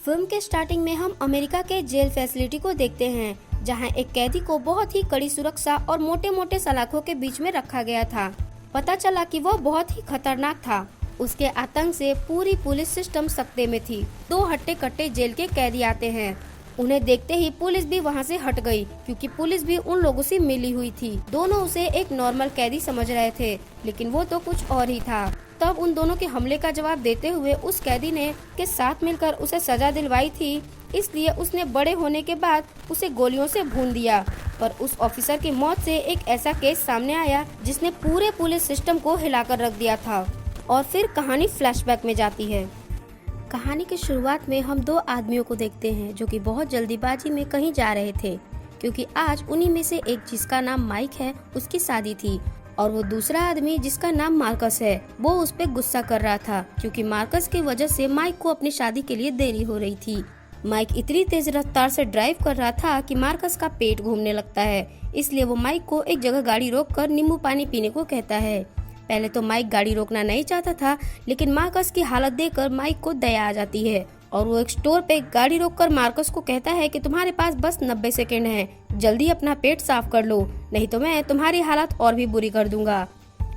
Film के starting में हम अमेरिका के जेल फैसिलिटी को देखते हैं, जहां एक कैदी को बहुत ही कड़ी सुरक्षा और मोटे मोटे सलाखों के बीच में रखा गया था। पता चला कि वह बहुत ही खतरनाक था। उसके आतंक से पूरी पुलिस सिस्टम सकते में थी। 2 हट्टे कट्टे जेल के कैदी आते हैं। उन्हें देखते ही पुलिस भी वहां से हट गई, क्योंकि पुलिस भी उन लोगों से मिली हुई थी। दोनों उसे एक नॉर्मल कैदी समझ रहे थे, लेकिन वो तो कुछ और ही था। तब उन दोनों के हमले का जवाब देते हुए उस कैदी ने के साथ मिलकर उसे सजा दिलवाई थी, इसलिए उसने बड़े होने के बाद उसे गोलियों से भून दिया। पर उस ऑफिसर की मौत से एक ऐसा केस सामने आया जिसने पूरे पुलिस सिस्टम को हिलाकर रख दिया था। और फिर कहानी फ्लैशबैक में जाती है। कहानी की शुरुआत में हम 2 आदमियों को देखते हैं जो कि बहुत जल्दीबाजी में कहीं जा रहे थे, क्योंकि आज उन्हीं में से एक, जिसका नाम माइक है, उसकी शादी थी। और वो दूसरा आदमी जिसका नाम मार्कस है, वो उस पे गुस्सा कर रहा था, क्योंकि मार्कस की वजह से माइक को अपनी शादी के लिए देरी हो रही थी। माइक इतनी तेज रफ्तार से ड्राइव कर रहा था कि मार्कस का पेट घूमने लगता है। इसलिए वो माइक को एक जगह गाड़ी रोककर नींबू पानी पीने को कहता है। पहले तो माइक गाड़ी रोकना नहीं चाहता था, लेकिन मार्कस की हालत देखकर माइक को दया आ जाती है और वो एक स्टोर पे गाड़ी रोककर मार्कस को कहता है कि तुम्हारे पास बस 90 सेकेंड है, जल्दी अपना पेट साफ कर लो, नहीं तो मैं तुम्हारी हालत और भी बुरी कर दूंगा।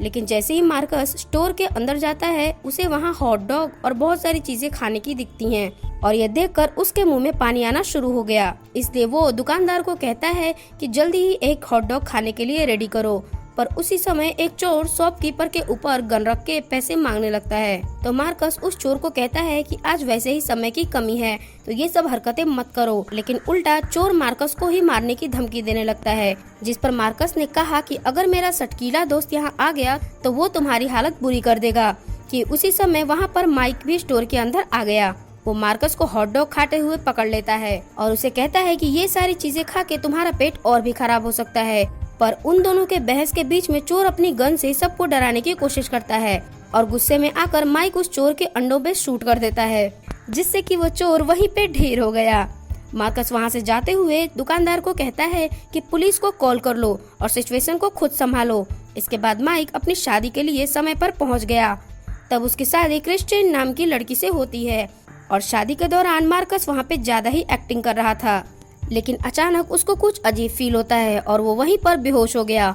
लेकिन जैसे ही मार्कस स्टोर के अंदर जाता है, उसे वहाँ हॉट डॉग और बहुत सारी चीजें खाने की दिखती हैं और यह देखकर उसके मुंह में पानी आना शुरू हो गया। इसलिए वो दुकानदार को कहता है कि जल्दी ही एक हॉट डॉग खाने के लिए रेडी करो। पर उसी समय एक चोर शॉपकीपर के ऊपर गन रख के पैसे मांगने लगता है। तो मार्कस उस चोर को कहता है कि आज वैसे ही समय की कमी है, तो ये सब हरकतें मत करो। लेकिन उल्टा चोर मार्कस को ही मारने की धमकी देने लगता है, जिस पर मार्कस ने कहा कि अगर मेरा सटकीला दोस्त यहाँ आ गया तो वो तुम्हारी हालत बुरी कर देगा। कि उसी समय वहाँ पर माइक भी स्टोर के अंदर आ गया। वो मार्कस को हॉट डॉग खाते हुए पकड़ लेता है और उसे कहता है कि ये सारी चीजें खा के तुम्हारा पेट और भी खराब हो सकता है। पर उन दोनों के बहस के बीच में चोर अपनी गन से सबको डराने की कोशिश करता है और गुस्से में आकर माइक उस चोर के अंडों पे शूट कर देता है, जिससे कि वो चोर वहीं पे ढेर हो गया। मार्कस वहां से जाते हुए दुकानदार को कहता है कि पुलिस को कॉल कर लो और सिचुएशन को खुद संभालो। इसके बाद माइक अपनी शादी के लिए समय पर पहुंच गया। तब उसकी शादी क्रिस्टिन नाम की लड़की से होती है और शादी के दौरान मार्कस वहाँ पे ज्यादा ही एक्टिंग कर रहा था। लेकिन अचानक उसको कुछ अजीब फील होता है और वो वहीं पर बेहोश हो गया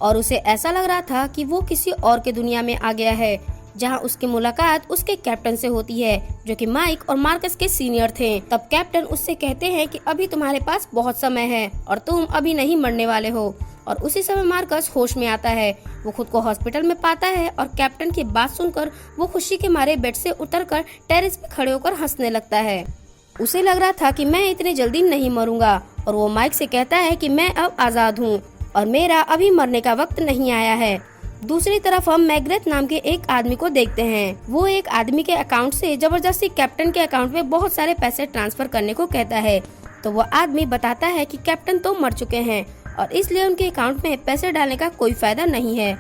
और उसे ऐसा लग रहा था कि वो किसी और के दुनिया में आ गया है, जहां उसकी मुलाकात उसके कैप्टन से होती है, जो कि माइक और मार्कस के सीनियर थे। तब कैप्टन उससे कहते हैं कि अभी तुम्हारे पास बहुत समय है और तुम अभी नहीं मरने वाले हो। और उसी समय मार्कस होश में आता है। वो खुद को हॉस्पिटल में पाता है और कैप्टन की बात सुनकर वो खुशी के मारे बेड से उतरकर टेरेस पे खड़े होकर हंसने लगता है। उसे लग रहा था कि मैं इतनी जल्दी नहीं मरूंगा और वो माइक से कहता है कि मैं अब आजाद हूँ और मेरा अभी मरने का वक्त नहीं आया है। दूसरी तरफ हम मैग्रेथ नाम के एक आदमी को देखते हैं। वो एक आदमी के अकाउंट से जबरदस्ती कैप्टन के अकाउंट में बहुत सारे पैसे ट्रांसफर करने को कहता है। तो वो आदमी बताता है कि कैप्टन तो मर चुके हैं और इसलिए उनके अकाउंट में पैसे डालने का कोई फायदा नहीं है।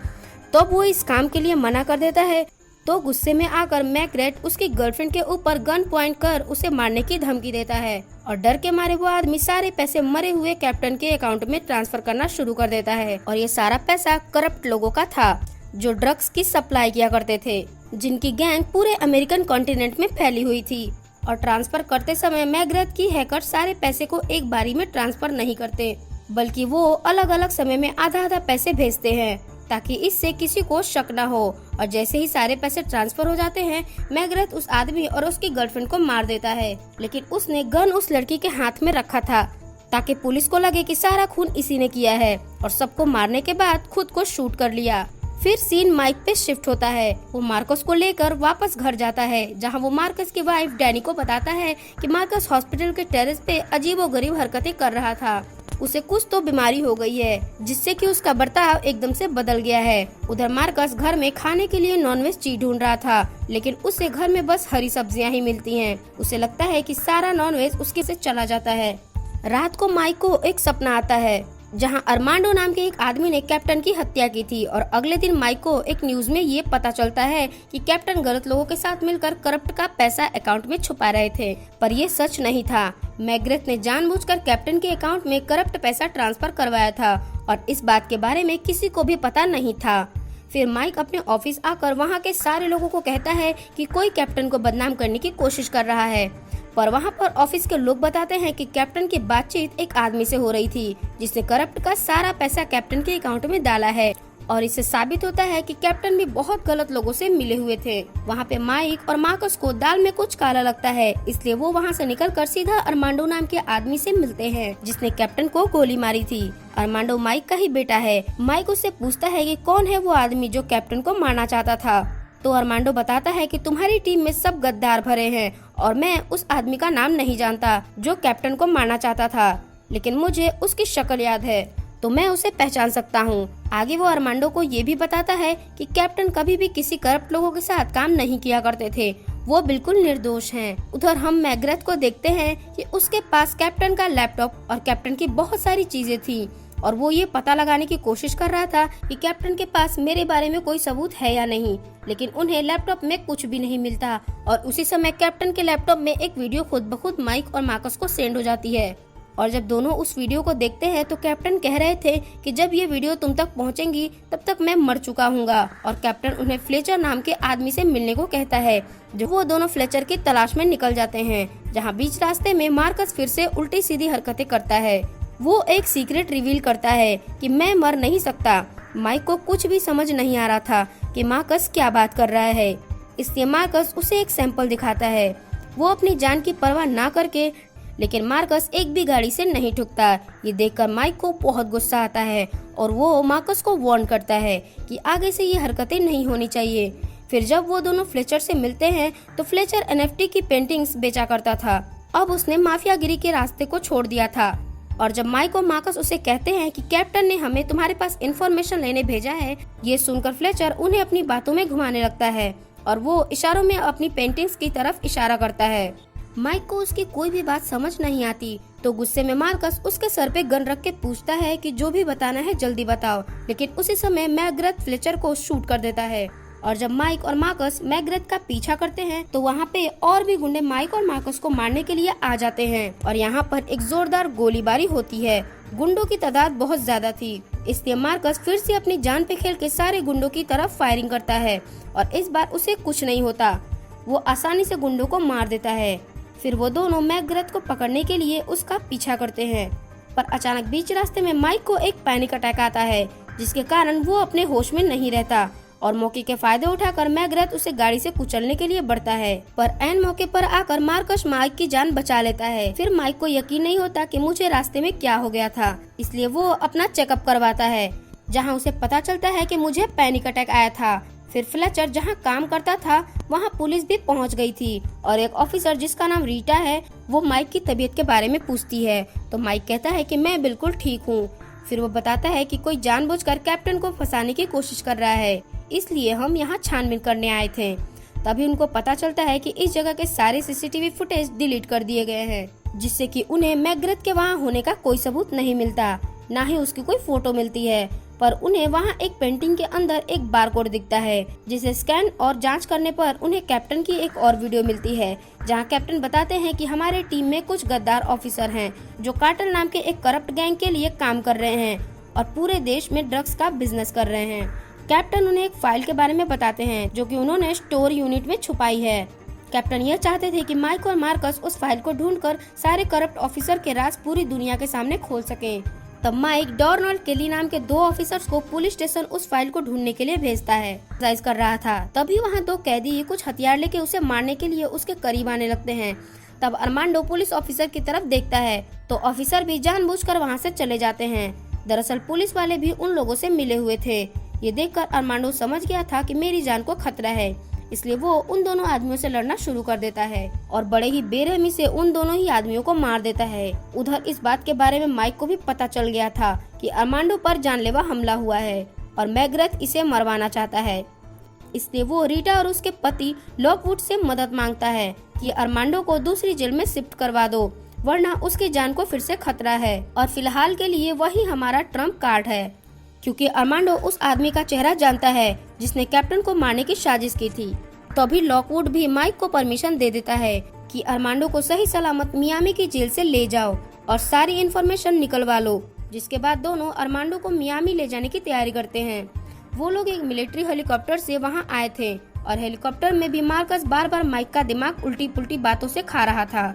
तो वो इस काम के लिए मना कर देता है। तो गुस्से में आकर मैग्रेथ उसकी गर्लफ्रेंड के ऊपर गन पॉइंट कर उसे मारने की धमकी देता है और डर के मारे वो आदमी सारे पैसे मरे हुए कैप्टन के अकाउंट में ट्रांसफर करना शुरू कर देता है। और ये सारा पैसा करप्ट लोगों का था, जो ड्रग्स की सप्लाई किया करते थे, जिनकी गैंग पूरे अमेरिकन कॉन्टिनेंट में फैली हुई थी। और ट्रांसफर करते समय मैग्रेथ की हैकर सारे पैसे को एक बारी में ट्रांसफर नहीं करते, बल्कि वो अलग अलग समय में आधा आधा पैसे भेजते हैं, ताकि इससे किसी को शक न हो। और जैसे ही सारे पैसे ट्रांसफर हो जाते हैं, मैग्रेथ उस आदमी और उसकी गर्लफ्रेंड को मार देता है। लेकिन उसने गन उस लड़की के हाथ में रखा था, ताकि पुलिस को लगे कि सारा खून इसी ने किया है। और सबको मारने के बाद खुद को शूट कर लिया। फिर सीन माइक पे शिफ्ट होता है। वो मार्कस को लेकर वापस घर जाता है, जहाँ वो मार्कस की वाइफ डैनी को बताता है कि मार्कस हॉस्पिटल के टेरेस पे अजीबोगरीब हरकतें कर रहा था। उसे कुछ तो बीमारी हो गई है, जिससे कि उसका बर्ताव एकदम से बदल गया है। उधर मार्कस घर में खाने के लिए नॉनवेज चीज ढूंढ रहा था, लेकिन उसे घर में बस हरी सब्जियां ही मिलती हैं। उसे लगता है कि सारा नॉनवेज उसके से चला जाता है। रात को माइक को एक सपना आता है, जहां अरमांडो नाम के एक आदमी ने कैप्टन की हत्या की थी। और अगले दिन माइक को एक न्यूज में ये पता चलता है कि कैप्टन गलत लोगों के साथ मिलकर करप्ट का पैसा अकाउंट में छुपा रहे थे। पर ये सच नहीं था। मैग्रेथ ने जानबूझकर कैप्टन के अकाउंट में करप्ट पैसा ट्रांसफर करवाया था और इस बात के बारे में किसी को भी पता नहीं था। फिर माइक अपने ऑफिस आकर वहाँ के सारे लोगों को कहता है कि कोई कैप्टन को बदनाम करने की कोशिश कर रहा है। पर वहाँ पर ऑफिस के लोग बताते हैं कि कैप्टन की बातचीत एक आदमी से हो रही थी जिसने करप्ट का सारा पैसा कैप्टन के अकाउंट में डाला है और इससे साबित होता है कि कैप्टन भी बहुत गलत लोगों से मिले हुए थे। वहाँ पे माइक और मार्कस को दाल में कुछ काला लगता है, इसलिए वो वहाँ से निकलकर सीधा अरमांडो नाम के आदमी से मिलते हैं जिसने कैप्टन को गोली मारी थी। अरमांडो माइक का ही बेटा है। माइक उससे पूछता है कि कौन है वो आदमी जो कैप्टन को मारना चाहता था। तो अरमांडो बताता है कि तुम्हारी टीम में सब गद्दार भरे हैं और मैं उस आदमी का नाम नहीं जानता जो कैप्टन को मारना चाहता था, लेकिन मुझे उसकी शक्ल याद है तो मैं उसे पहचान सकता हूँ। आगे वो अरमांडो को ये भी बताता है कि कैप्टन कभी भी किसी करप्ट लोगों के साथ काम नहीं किया करते थे, वो बिल्कुल निर्दोष हैं। उधर हम मैग्रेथ को देखते हैं कि उसके पास कैप्टन का लैपटॉप और कैप्टन की बहुत सारी चीजें थी और वो ये पता लगाने की कोशिश कर रहा था कि कैप्टन के पास मेरे बारे में कोई सबूत है या नहीं, लेकिन उन्हें लैपटॉप में कुछ भी नहीं मिलता। और उसी समय कैप्टन के लैपटॉप में एक वीडियो खुद ब खुद माइक और मार्कस को सेंड हो जाती है और जब दोनों उस वीडियो को देखते हैं तो कैप्टन कह रहे थे कि जब ये वीडियो तुम तक पहुंचेंगी तब तक मैं मर चुका हूँगा। और कैप्टन उन्हें फ्लेचर नाम के आदमी से मिलने को कहता है, जो वो दोनों फ्लेचर की तलाश में निकल जाते हैं, जहाँ बीच रास्ते में मार्कस फिर से उल्टी सीधी हरकतें करता है। वो एक सीक्रेट रिवील करता है कि मैं मर नहीं सकता। माइक को कुछ भी समझ नहीं आ रहा था कि मार्कस क्या बात कर रहा है, इसलिए मार्कस उसे एक सैंपल दिखाता है। वो अपनी जान की परवाह ना करके, लेकिन मार्कस एक भी गाड़ी से नहीं ठुकता। ये देखकर माइक को बहुत गुस्सा आता है और वो मार्कस को वार्न करता है कि आगे से ये हरकतें नहीं होनी चाहिए। फिर जब वो दोनों फ्लेचर से मिलते हैं तो फ्लेचर एनएफटी की पेंटिंग्स बेचा करता था। अब उसने माफियागिरी के रास्ते को छोड़ दिया था। और जब माइक और मार्कस उसे कहते हैं कि कैप्टन ने हमें तुम्हारे पास इंफॉर्मेशन लेने भेजा है, ये सुनकर फ्लेचर उन्हें अपनी बातों में घुमाने लगता है और वो इशारों में अपनी पेंटिंग्स की तरफ इशारा करता है। माइक को उसकी कोई भी बात समझ नहीं आती तो गुस्से में मार्कस उसके सर पे गन रख के पूछता है कि जो भी बताना है जल्दी बताओ, लेकिन उसी समय मैग्रेथ फ्लेचर को शूट कर देता है। और जब माइक और मार्कस मैग्रेथ का पीछा करते हैं तो वहाँ पे और भी गुंडे माइक और मार्कस को मारने के लिए आ जाते हैं और यहाँ पर एक जोरदार गोलीबारी होती है। गुंडों की तादाद बहुत ज्यादा थी, इसलिए मार्कस फिर से अपनी जान पे खेल के सारे गुंडों की तरफ फायरिंग करता है और इस बार उसे कुछ नहीं होता। वो आसानी से गुंडों को मार देता है। फिर वो दोनों मैग्रेथ को पकड़ने के लिए उसका पीछा करते हैं, पर अचानक बीच रास्ते में माइक को एक पैनिक अटैक आता है जिसके कारण वो अपने होश में नहीं रहता और मौके के फायदे उठाकर मैग्रेथ उसे गाड़ी से कुचलने के लिए बढ़ता है, पर ऐन मौके पर आकर मार्कस माइक की जान बचा लेता है। फिर माइक को यकीन नहीं होता कि मुझे रास्ते में क्या हो गया था, इसलिए वो अपना चेकअप करवाता है, जहां उसे पता चलता है कि मुझे पैनिक अटैक आया था। फिर फ्लेचर जहां काम करता था वहां पुलिस भी पहुंच गई थी और एक ऑफिसर जिसका नाम रीटा है वो माइक की तबीयत के बारे में पूछती है तो माइक कहता है कि मैं बिल्कुल ठीक हूँ। फिर वो बताता है कि कोई जानबूझकर कैप्टन को फंसाने की कोशिश कर रहा है, इसलिए हम यहाँ छानबीन करने आए थे। तभी उनको पता चलता है कि इस जगह के सारे सीसीटीवी फुटेज डिलीट कर दिए गए हैं, जिससे कि उन्हें मैग्रेथ के वहाँ होने का कोई सबूत नहीं मिलता, ना ही उसकी कोई फोटो मिलती है। पर उन्हें वहाँ एक पेंटिंग के अंदर एक बारकोड दिखता है, जिसे स्कैन और जांच करने पर उन्हें कैप्टन की एक और वीडियो मिलती है, जहाँ कैप्टन बताते हैं कि हमारे टीम में कुछ गद्दार ऑफिसर हैं जो कार्टेल नाम के एक करप्ट गैंग के लिए काम कर रहे हैं और पूरे देश में ड्रग्स का बिजनेस कर रहे हैं। कैप्टन उन्हें एक फाइल के बारे में बताते हैं जो कि उन्होंने स्टोर यूनिट में छुपाई है। कैप्टन यह चाहते थे कि माइक और मार्कस उस फाइल को ढूंढकर सारे करप्ट ऑफिसर के राज पूरी दुनिया के सामने खोल सकें। तब माइक डॉर्नल्ड केली नाम के 2 ऑफिसर्स को पुलिस स्टेशन उस फाइल को ढूंढने के लिए भेजता है। एक्सरसाइज कर रहा था तभी वहाँ 2 कैदी कुछ हथियार लेके उसे मारने के लिए उसके करीब आने लगते हैं। तब अरमांडो पुलिस ऑफिसर की तरफ देखता है तो ऑफिसर भी जानबूझकर वहाँ से चले जाते हैं। दरअसल पुलिस वाले भी उन लोगों से मिले हुए थे। ये देखकर अरमांडो समझ गया था कि मेरी जान को खतरा है, इसलिए वो उन दोनों आदमियों से लड़ना शुरू कर देता है और बड़े ही बेरहमी से उन दोनों ही आदमियों को मार देता है। उधर इस बात के बारे में माइक को भी पता चल गया था कि अरमांडो पर जानलेवा हमला हुआ है और मैग्रेथ इसे मरवाना चाहता है, इसलिए वो रीटा और उसके पति लॉकवुड से मदद मांगता है कि अरमांडो को दूसरी जेल में शिफ्ट करवा दो, वरना उसकी जान को फिर से खतरा है और फिलहाल के लिए वही हमारा ट्रम्प कार्ड है, क्योंकि अरमांडो उस आदमी का चेहरा जानता है जिसने कैप्टन को मारने की साजिश की थी। तभी लॉकवुड भी माइक को परमिशन दे देता है कि अरमांडो को सही सलामत मियामी की जेल से ले जाओ और सारी इन्फॉर्मेशन निकलवा लो, जिसके बाद दोनों अरमांडो को मियामी ले जाने की तैयारी करते हैं। वो लोग एक मिलिट्री हेलीकॉप्टर से वहां आए थे और हेलीकॉप्टर में भी मार्कस बार बार माइक का दिमाग उल्टी पुल्टी बातों से खा रहा था।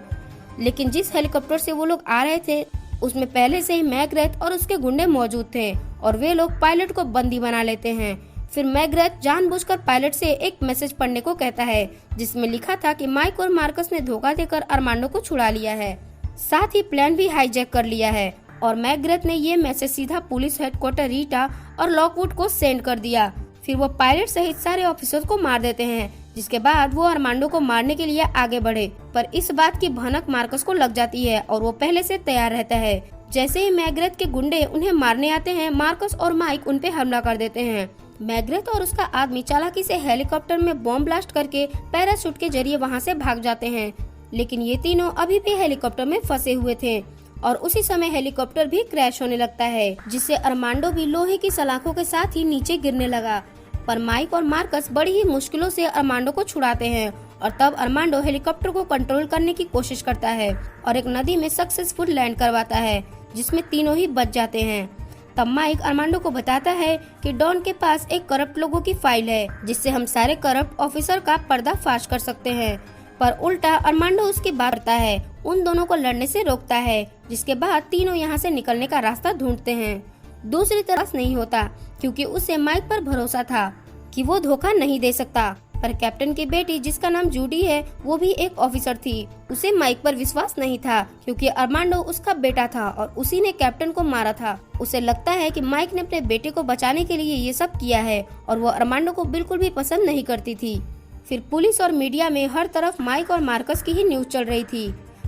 लेकिन जिस हेलीकॉप्टर से वो लोग आ रहे थे उसमें पहले से ही मैकग्रेथ और उसके गुंडे मौजूद थे और वे लोग पायलट को बंदी बना लेते हैं। फिर मैकग्रेथ जानबूझकर पायलट से एक मैसेज पढ़ने को कहता है जिसमें लिखा था कि माइक और मार्कस ने धोखा देकर अरमांडो को छुड़ा लिया है, साथ ही प्लेन भी हाईजैक कर लिया है। और मैकग्रेथ ने ये मैसेज सीधा पुलिस हेडक्वार्टर रीटा और लॉकवुड को सेंड कर दिया। फिर वो पायलट सहित सारे ऑफिसर्स को मार देते हैं, जिसके बाद वो अरमांडो को मारने के लिए आगे बढ़े। पर इस बात की भनक मार्कस को लग जाती है और वो पहले से तैयार रहता है। जैसे ही मैकग्रेथ के गुंडे उन्हें मारने आते हैं, मार्कस और माइक उन पे हमला कर देते हैं। मैकग्रेथ और उसका आदमी चालाकी से हेलीकॉप्टर में बॉम्ब ब्लास्ट करके पैराशूट के जरिए वहाँ से भाग जाते हैं। लेकिन ये तीनों अभी भी हेलीकॉप्टर में फंसे हुए थे और उसी समय हेलीकॉप्टर भी क्रैश होने लगता है, जिससे अरमांडो भी लोहे की सलाखों के साथ ही नीचे गिरने लगा। पर माइक और मार्कस बड़ी ही मुश्किलों से अरमांडो को छुड़ाते हैं और तब अरमांडो हेलीकॉप्टर को कंट्रोल करने की कोशिश करता है और एक नदी में सक्सेसफुल लैंड करवाता है, जिसमें तीनों ही बच जाते हैं। तब माइक अरमांडो को बताता है कि डॉन के पास एक करप्ट लोगों की फाइल है, जिससे हम सारे करप्ट ऑफिसर का पर्दाफाश कर सकते हैं। पर उल्टा अरमांडो उसकी बात करता है, उन दोनों को लड़ने से रोकता है, जिसके बाद तीनों यहाँ से निकलने का रास्ता ढूंढते हैं। दूसरी तरफ नहीं होता, क्योंकि उसे माइक पर भरोसा था कि वो धोखा नहीं दे सकता। पर कैप्टन की बेटी जिसका नाम जूडी है, वो भी एक ऑफिसर थी। उसे माइक पर विश्वास नहीं था, क्योंकि अरमांडो उसका बेटा था और उसी ने कैप्टन को मारा था। उसे लगता है कि माइक ने अपने बेटे को बचाने के लिए ये सब किया है और वो अरमांडो को बिल्कुल भी पसंद नहीं करती थी। फिर पुलिस और मीडिया में हर तरफ माइक और मार्कस की ही न्यूज चल रही थी।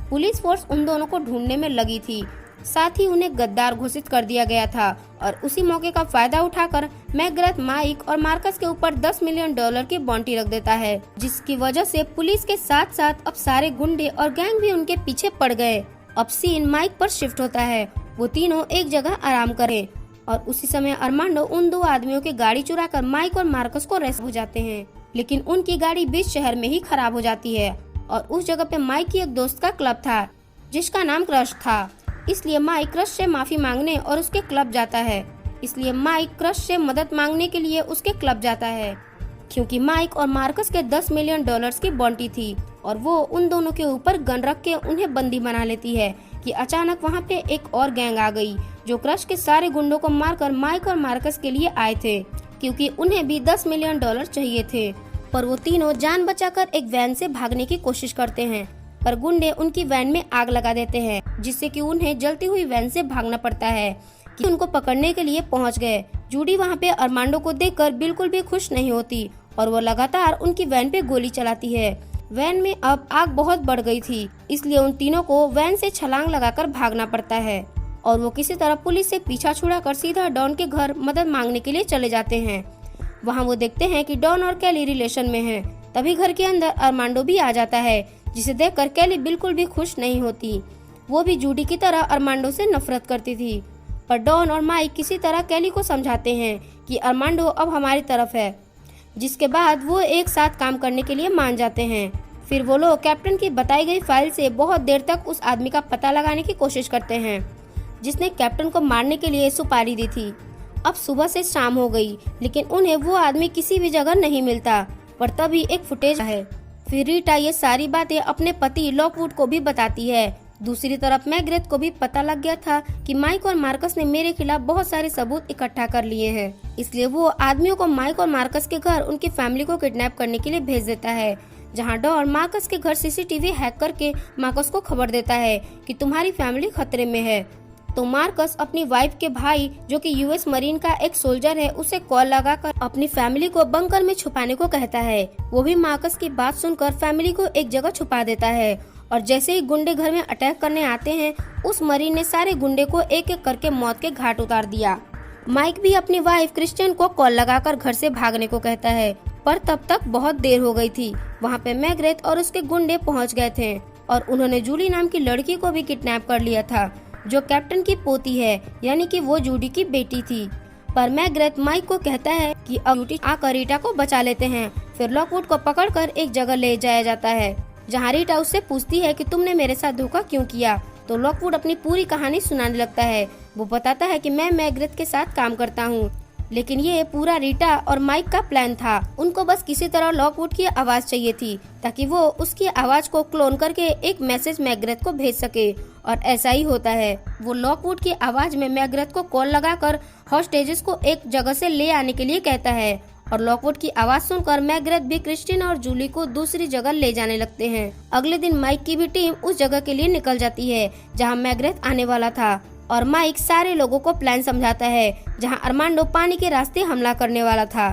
पुलिस फोर्स उन दोनों को ढूंढने में लगी थी, साथ ही उन्हें गद्दार घोषित कर दिया गया था। और उसी मौके का फायदा उठाकर मैकग्रेथ माइक और मार्कस के ऊपर $10 मिलियन की बॉन्टी रख देता है, जिसकी वजह से पुलिस के साथ साथ अब सारे गुंडे और गैंग भी उनके पीछे पड़ गए। अब सीन माइक पर शिफ्ट होता है, वो तीनों एक जगह आराम करें और उसी समय अरमांडो उन दो आदमियों की गाड़ी चुराकर माइक और मार्कस को रेस्क्यू हो जाते हैं। लेकिन उनकी गाड़ी बीच शहर में ही खराब हो जाती है और उस जगह पे माइक की एक दोस्त का क्लब था जिसका नाम क्रश था। इसलिए माइक क्रश से माफी मांगने और उसके क्लब जाता है। इसलिए माइक क्रश से मदद मांगने के लिए उसके क्लब जाता है, क्योंकि माइक और मार्कस के $10 मिलियन की बॉन्टी थी और वो उन दोनों के ऊपर गन रख के उन्हें बंदी बना लेती है कि अचानक वहाँ पे एक और गैंग आ गई जो क्रश के सारे गुंडों को मारकर माइक और मार्कस के लिए आए थे, क्योंकि उन्हें भी $10 मिलियन चाहिए थे। पर वो तीनों जान बचाकर एक वैन से भागने की कोशिश करते हैं, पर गुंडे उनकी वैन में आग लगा देते हैं, जिससे कि उन्हें जलती हुई वैन से भागना पड़ता है कि उनको पकड़ने के लिए पहुंच गए। जूडी वहां पे अरमांडो को देखकर बिल्कुल भी खुश नहीं होती और वो लगातार उनकी वैन पे गोली चलाती है। वैन में अब आग बहुत बढ़ गई थी, इसलिए उन तीनों को वैन से छलांग लगाकर भागना पड़ता है और वो किसी तरह पुलिस से पीछा छुड़ाकर सीधा डॉन के घर मदद मांगने के लिए चले जाते हैं। वहाँ वो देखते हैं कि डॉन और कैली रिलेशन में है। तभी घर के अंदर अरमांडो भी आ जाता है, जिसे देखकर कैली बिल्कुल भी खुश नहीं होती। वो भी जूडी की तरह अरमांडो से नफरत करती थी। पर डॉन और माइक किसी तरह कैली को समझाते हैं कि अरमांडो अब हमारी तरफ है, जिसके बाद वो एक साथ काम करने के लिए मान जाते हैं। फिर वो लोग कैप्टन की बताई गई फाइल से बहुत देर तक उस आदमी का पता लगाने की कोशिश करते हैं जिसने कैप्टन को मारने के लिए सुपारी दी थी। अब सुबह से शाम हो गई, लेकिन उन्हें वो आदमी किसी भी जगह नहीं मिलता। पर तभी एक फुटेज है। फिर रीटा ये सारी बातें अपने पति लॉकवुड को भी बताती है। दूसरी तरफ मैकग्रेथ को भी पता लग गया था कि माइक और मार्कस ने मेरे खिलाफ बहुत सारे सबूत इकट्ठा कर लिए हैं, इसलिए वो आदमियों को माइक और मार्कस के घर उनकी फैमिली को किडनैप करने के लिए भेज देता है। जहां डॉन मार्कस के घर सीसीटीवी हैक करके मार्कस को खबर देता है कि तुम्हारी फैमिली खतरे में है। तो मार्कस अपनी वाइफ के भाई जो कि यूएस मरीन का एक सोल्जर है, उसे कॉल लगाकर अपनी फैमिली को बंकर में छुपाने को कहता है। वो भी मार्कस की बात सुनकर फैमिली को एक जगह छुपा देता है और जैसे ही गुंडे घर में अटैक करने आते हैं, उस मरीन ने सारे गुंडे को एक एक करके मौत के घाट उतार दिया। माइक भी अपनी वाइफ क्रिस्टियन को कॉल लगाकर घर से भागने को कहता है, पर तब तक बहुत देर हो गई थी। वहाँ पे मैकग्रेथ और उसके गुंडे पहुँच गए थे और उन्होंने जूली नाम की लड़की को भी किडनैप कर लिया था, जो कैप्टन की पोती है, यानी कि वो जूडी की बेटी थी। पर मैकग्रेथ माइक को कहता है कि अब जूडी आकर रीटा को बचा लेते हैं। फिर लॉकवुड को पकड़कर एक जगह ले जाया जाता है, जहाँ रीटा उससे पूछती है कि तुमने मेरे साथ धोखा क्यों किया। तो लॉकवुड अपनी पूरी कहानी सुनाने लगता है। वो बताता है कि मैं मैकग्रेथ के साथ काम करता हूँ, लेकिन ये पूरा रीटा और माइक का प्लान था। उनको बस किसी तरह लॉकवुड की आवाज चाहिए थी ताकि वो उसकी आवाज को क्लोन करके एक मैसेज मैग्रेथ को भेज सके, और ऐसा ही होता है। वो लॉकवुड की आवाज में मैग्रेथ को कॉल लगाकर हॉस्टेजेस को एक जगह से ले आने के लिए कहता है, और लॉकवुड की आवाज सुनकर मैग्रेथ भी क्रिस्टीन और जूली को दूसरी जगह ले जाने लगते हैं। अगले दिन माइक की भी टीम उस जगह के लिए निकल जाती है जहाँ मैग्रेथ आने वाला था, और माइक सारे लोगों को प्लान समझाता है जहां अरमांडो पानी के रास्ते हमला करने वाला था।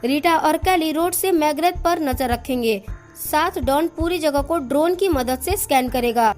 रीटा और कैली रोड से मैग्रेथ पर नजर रखेंगे, साथ डॉन पूरी जगह को ड्रोन की मदद से स्कैन करेगा,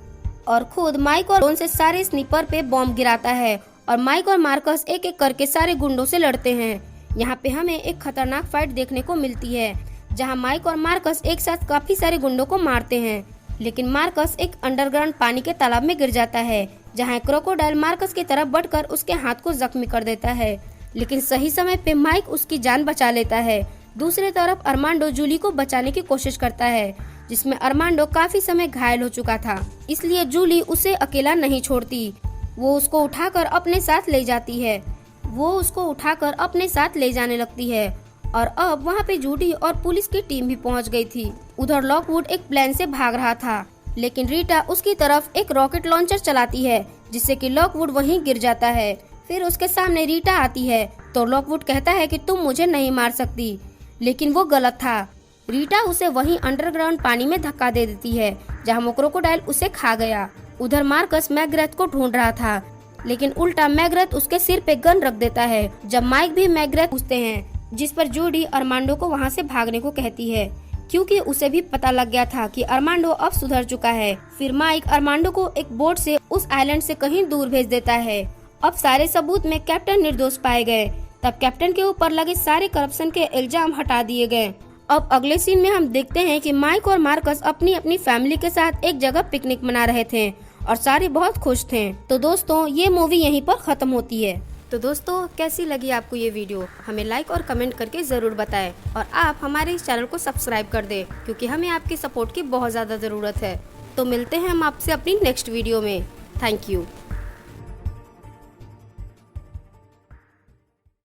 और खुद माइक और ड्रोन से सारे स्नीपर पे बॉम्ब गिराता है, और माइक और मार्कस एक एक करके सारे गुंडों से लड़ते हैं। यहाँ पे हमें एक खतरनाक फाइट देखने को मिलती है जहाँ माइक और मार्कस एक साथ काफी सारे गुंडों को मारते हैं, लेकिन मार्कस एक अंडरग्राउंड पानी के तालाब में गिर जाता है जहाँ क्रोकोडाइल मार्कस की तरफ बढ़कर उसके हाथ को जख्मी कर देता है, लेकिन सही समय पे माइक उसकी जान बचा लेता है। दूसरी तरफ अरमांडो जूली को बचाने की कोशिश करता है, जिसमें अरमांडो काफी समय घायल हो चुका था, इसलिए जूली उसे अकेला नहीं छोड़ती। वो उसको उठाकर अपने साथ ले जाती है। वो उसको उठाकर अपने साथ ले जाने लगती है, और अब वहाँ पे जूडी और पुलिस की टीम भी पहुँच गई थी। उधर लॉकवुड एक प्लेन से भाग रहा था, लेकिन रीटा उसकी तरफ एक रॉकेट लॉन्चर चलाती है, जिससे कि लॉकवुड वहीं गिर जाता है। फिर उसके सामने रीटा आती है तो लॉकवुड कहता है कि तुम मुझे नहीं मार सकती, लेकिन वो गलत था। रीटा उसे वहीं अंडरग्राउंड पानी में धक्का दे देती है जहाँ वो क्रोकोडाइल उसे खा गया। उधर मार्कस मैग्रेथ को ढूंढ रहा था, लेकिन उल्टा मैग्रेथ उसके सिर पे गन रख देता है। जब माइक भी मैग्रेथ पूछते हैं, जिस पर जूडी अरमांडो को वहाँ से भागने को कहती है, क्योंकि उसे भी पता लग गया था कि अरमांडो अब सुधर चुका है। फिर माइक अरमांडो को एक बोट से उस आइलैंड से कहीं दूर भेज देता है। अब सारे सबूत में कैप्टन निर्दोष पाए गए। तब कैप्टन के ऊपर लगे सारे करप्शन के इल्जाम हटा दिए गए। अब अगले सीन में हम देखते हैं कि माइक और मार्कस अपनी अपनी फैमिली के साथ एक जगह पिकनिक मना रहे थे और सारे बहुत खुश थे। तो दोस्तों, ये मूवी यहीं पर खत्म होती है। तो दोस्तों, कैसी लगी आपको ये वीडियो? हमें लाइक और कमेंट करके जरूर बताएं, और आप हमारे इस चैनल को सब्सक्राइब कर दें, क्योंकि हमें आपकी सपोर्ट की बहुत ज्यादा जरूरत है। तो मिलते हैं हम आपसे अपनी नेक्स्ट वीडियो में। Thank you.